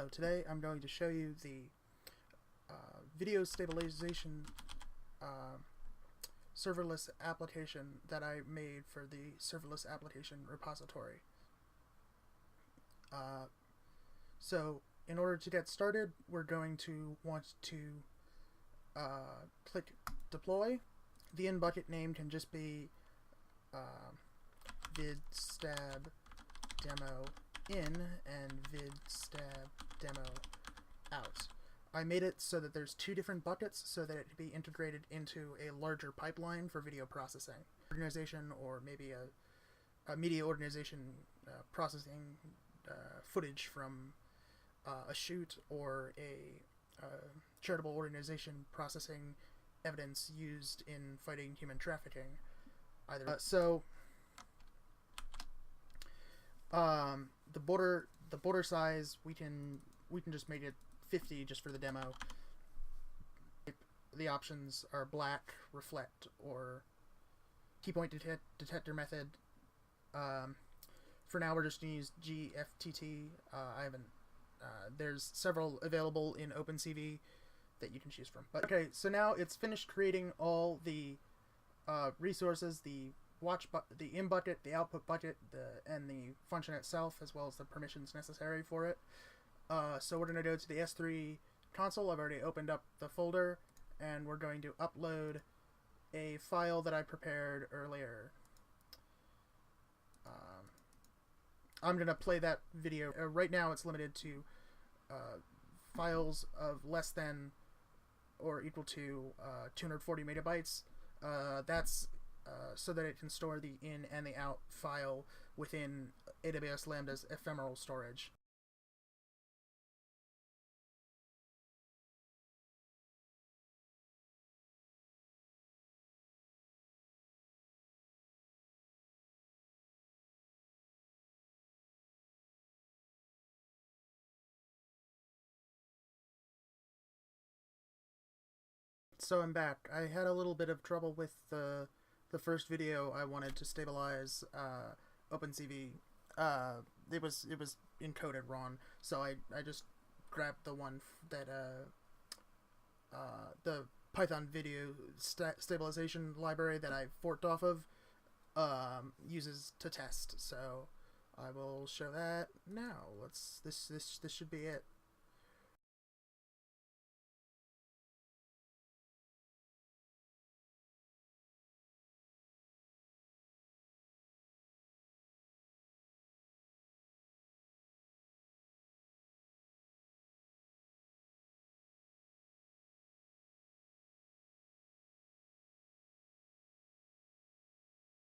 So today I'm going to show you the video stabilization serverless application that I made for the serverless application repository. So in order to get started, we're going to want to click deploy. The in bucket name can just be vidstab demo in and vidstab demo out. I made it so that there's two different buckets so that it can be integrated into a larger pipeline for video processing. Organization, or maybe a media organization processing footage from a shoot, or a charitable organization processing evidence used in fighting human trafficking. Either the border size, we can just make it 50 just for the demo. The options are black, reflect, or key point detector method. For now, we're just going to use GFTT. I haven't. There's several available in OpenCV that you can choose from. But okay, so now it's finished creating all the resources, the in bucket, the output bucket, and the function itself, as well as the permissions necessary for it. So we're going to go to the S3 console. I've already opened up the folder, and we're going to upload a file that I prepared earlier. I'm going to play that video. Right now it's limited to files of less than or equal to 240 megabytes. That's so that it can store the in and the out file within AWS Lambda's ephemeral storage. So I'm back. I had a little bit of trouble with the first video I wanted to stabilize OpenCV. It was encoded wrong, so I just grabbed the one that the Python video stabilization library that I forked off of uses to test. So I will show that now. This should be it.